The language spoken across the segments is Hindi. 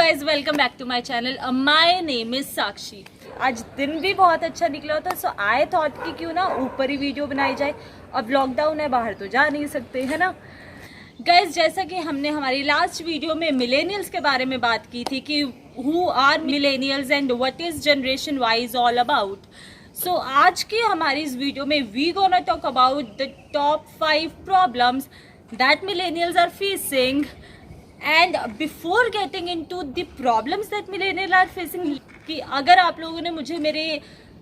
Guys welcome back to my channel. My name is Sakshi. आज दिन भी बहुत अच्छा निकला होता, सो आई थॉट कि क्यों ना ऊपर ही वीडियो बनाई जाए। अब लॉकडाउन है, बाहर तो जा नहीं सकते, है ना गाइज। जैसा कि हमने हमारी लास्ट वीडियो में मिलेनियल्स के बारे में बात की थी कि who are millennials and what is generation wise all about. So आज की हमारी इस वीडियो में we gonna talk about the top 5 problems that millennials are facing. And before getting into the problems that millennial are facing, कि अगर आप लोगों ने मुझे मेरे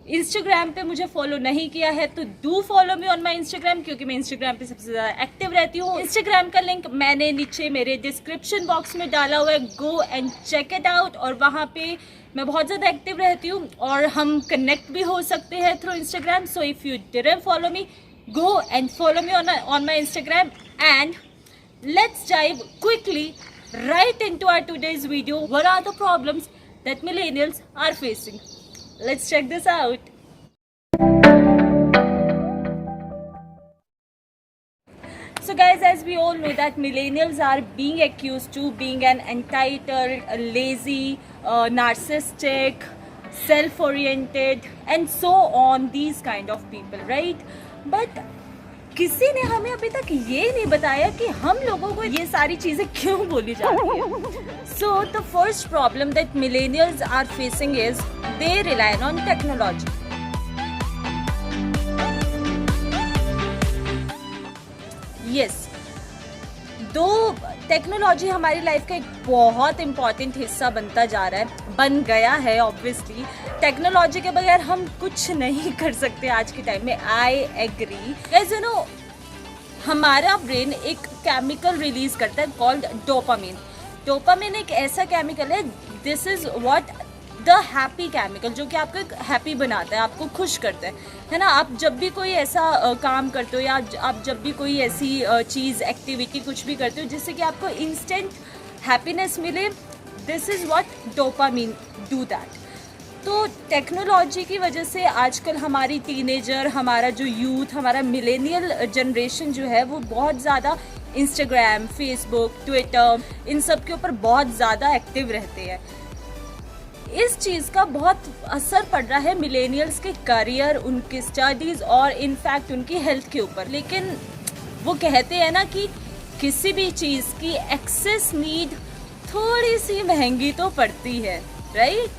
इंस्टाग्राम पे मुझे फॉलो नहीं किया है तो do follow me on my Instagram, क्योंकि मैं इंस्टाग्राम पे सबसे ज़्यादा एक्टिव रहती हूँ। इंस्टाग्राम का लिंक मैंने नीचे मेरे डिस्क्रिप्शन बॉक्स में डाला हुआ है, go and check it out. और वहाँ पे मैं बहुत ज़्यादा एक्टिव रहती हूँ और हम कनेक्ट भी हो सकते हैं through Instagram. So if you didn't follow me, go and follow me on my Instagram. And let's dive quickly right into our today's video. What are the problems that millennials are facing? Let's check this out. So guys, as we all know that millennials are being accused to being an entitled, lazy, narcissistic, self-oriented and so on, these kind of people, right? But किसी ने हमें अभी तक ये नहीं बताया कि हम लोगों को ये सारी चीजें क्यों बोली जाती है। So the first problem that millennials are facing is they rely on technology. Yes, though technology हमारी लाइफ का एक बहुत इंपॉर्टेंट हिस्सा बनता जा रहा है, बन गया है। ऑब्वियसली टेक्नोलॉजी के बगैर हम कुछ नहीं कर सकते आज के टाइम में। I agree. Guys, you know, हमारा ब्रेन एक केमिकल रिलीज करता है कॉल्ड डोपामिन। डोपामिन एक ऐसा केमिकल है, this is what the happy chemical, जो कि आपको हैप्पी बनाता है, आपको खुश करता है ना। आप जब भी कोई ऐसा काम करते हो या आप जब भी कोई ऐसी चीज़, एक्टिविटी कुछ भी करते हो जिससे कि आपको इंस्टेंट हैप्पीनेस मिले, this is what dopamine do that. तो टेक्नोलॉजी की वजह से आजकल हमारी टीनेजर, हमारा जो यूथ, हमारा मिलेनियल जनरेशन जो है वो बहुत ज़्यादा इंस्टाग्राम, फेसबुक, ट्विटर, इन सब के ऊपर बहुत ज़्यादा एक्टिव रहते हैं। इस चीज़ का बहुत असर पड़ रहा है मिलेनियल्स के करियर, उनकी स्टडीज़ और इनफैक्ट उनकी हेल्थ के ऊपर। लेकिन वो कहते हैं ना कि किसी भी चीज़ की एक्सेस नीड थोड़ी सी महंगी तो पड़ती है, राइट?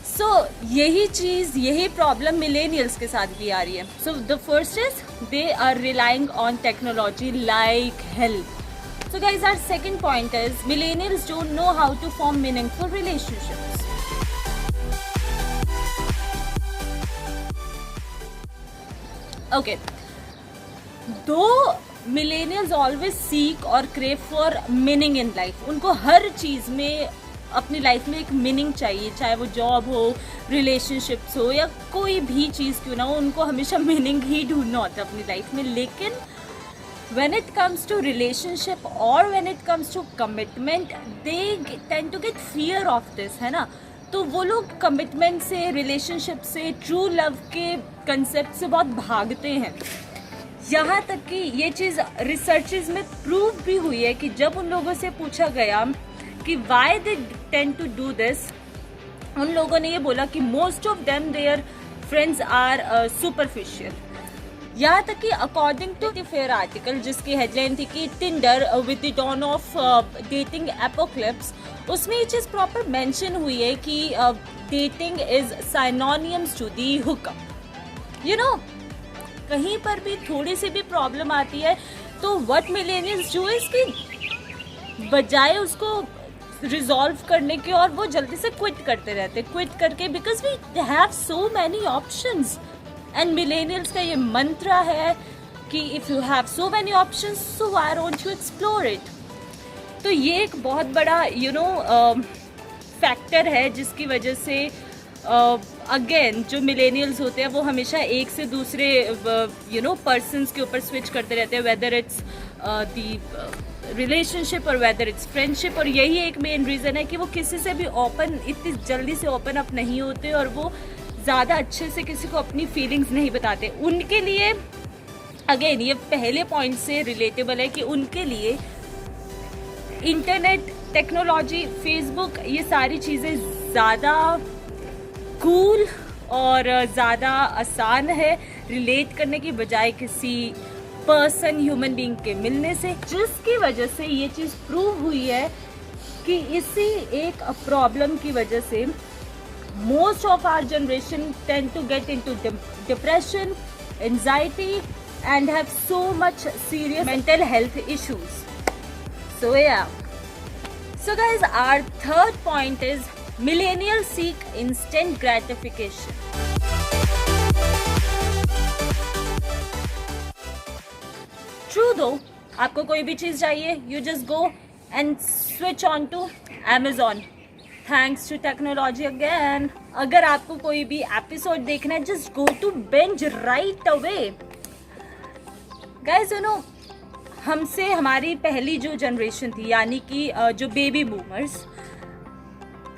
सो यही चीज़, यही प्रॉब्लम मिलेनियल्स के साथ भी आ रही है। So the first is they are relying on technology like hell. So guys, our second point is millennials don't know how to form meaningful relationships. Okay, दो मिलेनियल्स ऑलवेज सीक और crave for meaning in life. उनको हर चीज़ में, अपनी लाइफ में एक मीनिंग चाहिए, चाहे वो जॉब हो, रिलेशनशिप्स हो या कोई भी चीज़ क्यों ना हो, उनको हमेशा मीनिंग ही ढूंढना होता है अपनी लाइफ में। लेकिन when it comes to relationship or when it comes to commitment, they tend to get fear of this, है ना। तो वो लोग कमिटमेंट से, रिलेशनशिप से, ट्रू लव के कंसेप्ट से बहुत भागते हैं। यहाँ तक कि ये चीज़ रिसर्चेस में प्रूव भी हुई है कि जब उन लोगों से पूछा गया कि why they tend to do this, उन लोगों ने ये बोला कि most of them their friends are superficial. यहाँ तक कि according to the fair article, जिसकी हेडलाइन थी कि Tinder with the dawn of dating apocalypse, उसमें ये चीज़ प्रॉपर मेंशन हुई है कि dating is synonyms to the hookup. You know, कहीं पर भी थोड़ी सी भी प्रॉब्लम आती है तो व्हाट मिलेनियल्स डू इज कि बजाय उसको रिजॉल्व करने के और वो जल्दी से क्विट करते रहते, क्विट करके, because we have so many options. And millennials का ये मंत्र है कि if you have so many options, so why don't you explore it. तो ये एक बहुत बड़ा फैक्टर है जिसकी वजह से अगेन जो मिलेनियल्स होते हैं वो हमेशा एक से दूसरे पर्सन्स के ऊपर स्विच करते रहते हैं, वेदर इट्स दी रिलेशनशिप और वेदर इट्स फ्रेंडशिप। और यही एक मेन रीज़न है कि वो किसी से भी ओपन, इतनी जल्दी से ओपन अप नहीं होते और वो ज़्यादा अच्छे से किसी को अपनी फीलिंग्स नहीं बताते। उनके लिए अगेन ये पहले पॉइंट से रिलेटेबल है कि उनके लिए इंटरनेट टेक्नोलॉजी, फेसबुक, ये सारी चीज़ें ज़्यादा कूल और ज़्यादा आसान है रिलेट करने की बजाय किसी पर्सन, ह्यूमन बीइंग के मिलने से, जिसकी वजह से ये चीज़ प्रूव हुई है कि इसी एक प्रॉब्लम की वजह से most of our generation tend to get into depression, anxiety and have so much serious mental health issues. So yeah. So guys, our third point is millennials seek instant gratification. True though, आपको कोई भी चीज चाहिए, you just go and switch on to Amazon. Thanks to technology again. अगर आपको कोई भी एपिसोड देखना है, just go to binge right away. Guys, you know, हमसे हमारी पहली जो जनरेशन थी, यानी कि जो बेबी बूमर्स,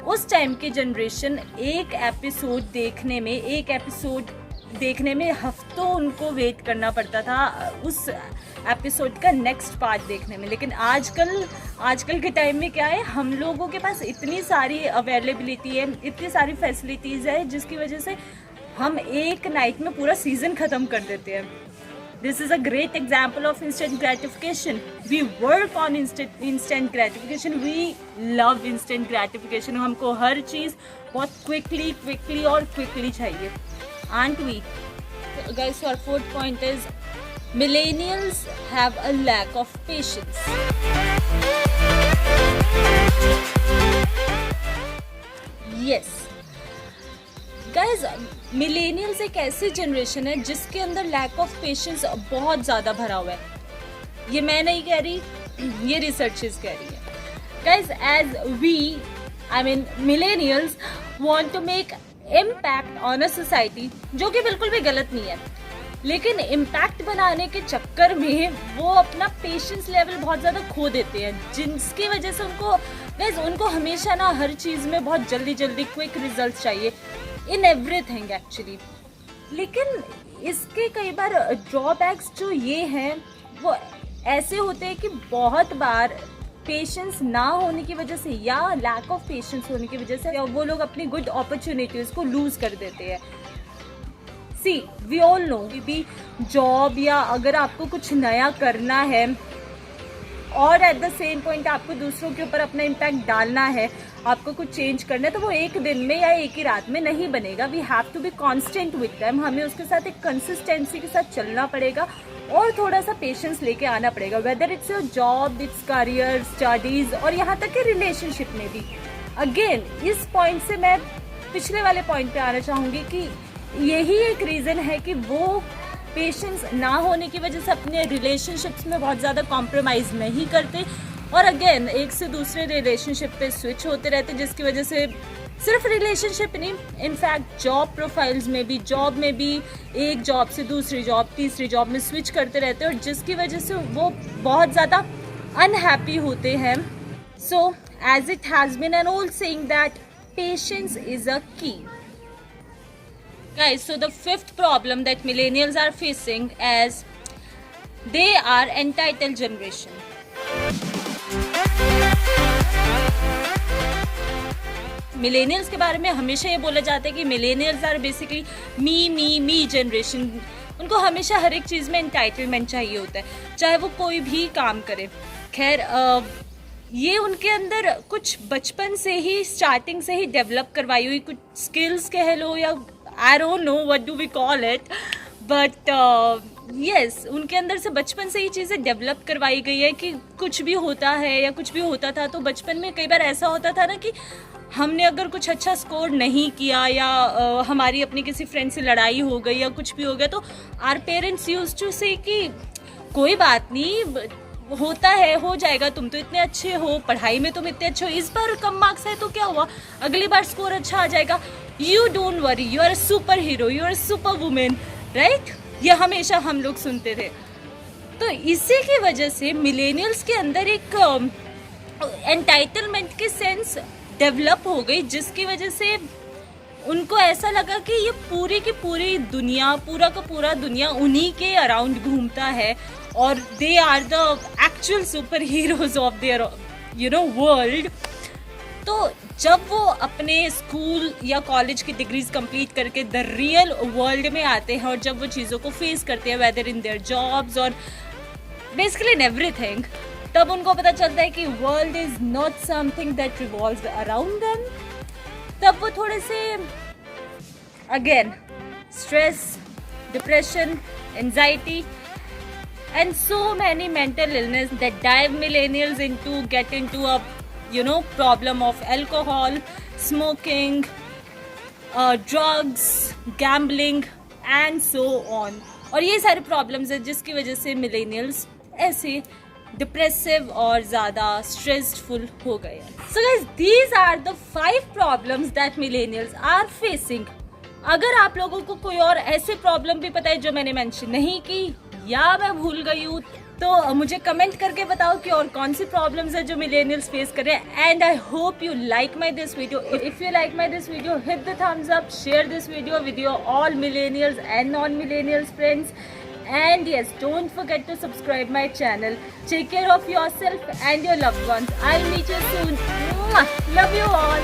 उस टाइम के जनरेशन एक एपिसोड देखने में हफ्तों उनको वेट करना पड़ता था उस एपिसोड का नेक्स्ट पार्ट देखने में। लेकिन आजकल के टाइम में क्या है, हम लोगों के पास इतनी सारी अवेलेबिलिटी है, इतनी सारी फैसिलिटीज़ है, जिसकी वजह से हम एक नाइट में पूरा सीज़न ख़त्म कर देते हैं। This is a great example of instant gratification. We work on instant gratification. We love instant gratification. हमको हर चीज़ बहुत quickly और quickly चाहिए. Aren't we? Guys, our fourth point is millennials have a lack of patience. Yes. Guys, millennials एक ऐसी जनरेशन है जिसके अंदर लैक ऑफ पेशेंस बहुत ज़्यादा भरा हुआ है। ये मैं नहीं कह रही, ये रिसर्चेस कह रही है। Guys, as millennials want to make impact on a society, जो कि बिल्कुल भी गलत नहीं है, लेकिन इम्पैक्ट बनाने के चक्कर में वो अपना पेशेंस लेवल बहुत ज़्यादा खो देते हैं, जिसकी वजह से उनको हमेशा ना हर चीज़ में बहुत जल्दी क्विक रिजल्ट चाहिए, इन एवरीथिंग एक्चुअली। लेकिन इसके कई बार ड्रॉबैक्स जो ये हैं वो ऐसे होते हैं कि बहुत बार पेशेंस ना होने की वजह से या लैक ऑफ पेशेंस होने की वजह से वो लोग अपनी गुड अपॉर्चुनिटीज़ को लूज कर देते हैं। सी, वी ऑल नो कि भी जॉब या अगर आपको कुछ नया करना है और एट द सेम पॉइंट आपको दूसरों के ऊपर अपना इम्पैक्ट डालना है, आपको कुछ चेंज करना है, तो वो एक दिन में या एक ही रात में नहीं बनेगा। We have to be constant with them. हमें उसके साथ एक कंसिस्टेंसी के साथ चलना पड़ेगा और थोड़ा सा पेशेंस लेके आना पड़ेगा, whether it's your job, it's career, studies और यहाँ तक कि रिलेशनशिप में भी। अगेन, इस पॉइंट से मैं पिछले वाले पॉइंट पे आना चाहूँगी कि यही एक रीज़न है कि वो पेशेंस ना होने की वजह से अपने रिलेशनशिप्स में बहुत ज़्यादा कॉम्प्रोमाइज़ नहीं करते और अगेन एक से दूसरे रिलेशनशिप पे स्विच होते रहते, जिसकी वजह से सिर्फ रिलेशनशिप नहीं, इनफैक्ट जॉब प्रोफाइल्स में भी, जॉब में भी एक जॉब से दूसरी जॉब, तीसरी जॉब में स्विच करते रहते हैं और जिसकी वजह से वो बहुत ज़्यादा अनहैप्पी होते हैं। So as it has been an old saying that patience is a key. Guys, so the fifth problem that millennials are facing is they are entitled generation. Millennials के बारे में हमेशा ये बोला जाता है कि millennials are basically me generation. उनको हमेशा हर एक चीज़ में एंटाइटलमेंट चाहिए होता है, चाहे वो कोई भी काम करे. खैर, ये उनके अंदर कुछ बचपन से ही, स्टार्टिंग से ही डेवलप करवाई हुई कुछ स्किल्स कह लो या I don't know what do we call it, but yes, उनके अंदर से बचपन से ही चीज़ें डेवलप करवाई गई है कि कुछ भी होता है या कुछ भी होता था तो बचपन में कई बार ऐसा होता था ना कि हमने अगर कुछ अच्छा स्कोर नहीं किया या हमारी अपनी किसी फ्रेंड से लड़ाई हो गई या कुछ भी हो गया तो आवर पेरेंट्स यूज्ड टू से कि कोई बात नहीं, होता है, हो जाएगा, तुम तो इतने अच्छे हो, पढ़ाई में तुम इतने अच्छे हो, इस बार कम मार्क्स है तो क्या हुआ, अगली बार स्कोर अच्छा आ जाएगा, you don't worry, you are a super hero, you are a super women, right. ये हमेशा हम लोग सुनते थे. तो इसी की वजह से मिलेनियल्स के अंदर एक एंटाइटलमेंट की सेंस डेवलप हो गई, जिसकी वजह से उनको ऐसा लगा कि ये पूरी की पूरी दुनिया, पूरा का पूरा दुनिया उन्हीं के अराउंड घूमता है और they are the actual super heroes of their world, तो जब वो अपने स्कूल या कॉलेज की डिग्रीज कंप्लीट करके द रियल वर्ल्ड में आते हैं और जब वो चीज़ों को फेस करते हैं, वेदर इन देयर जॉब्स और बेसिकली इन एवरीथिंग, तब उनको पता चलता है कि world is not something that revolves around them. तब वो थोड़े से again stress, depression, anxiety and so many mental illness that dive millennials get into a problem of alcohol, smoking, drugs, gambling and so on। और ये सारे प्रॉब्लम्स है जिसकी वजह से मिलेनियल्स ऐसे डिप्रेसिव और ज़्यादा स्ट्रेसफुल हो गए। So guys, these are the 5 problems that millennials are facing. अगर आप लोगों को कोई और ऐसे प्रॉब्लम भी पता है जो मैंने मेंशन नहीं की या मैं भूल गई हूँ, तो मुझे कमेंट करके बताओ कि और कौन सी प्रॉब्लम्स है जो मिलेनियल्स फेस कर रहे हैं। And I hope you like my this video. If you like my this video, hit the thumbs up, share this video with your all millennials and non millennials friends, and yes, don't forget to subscribe my channel. Take care of yourself and your loved ones. I'll meet you soon. Mwah! Love you all.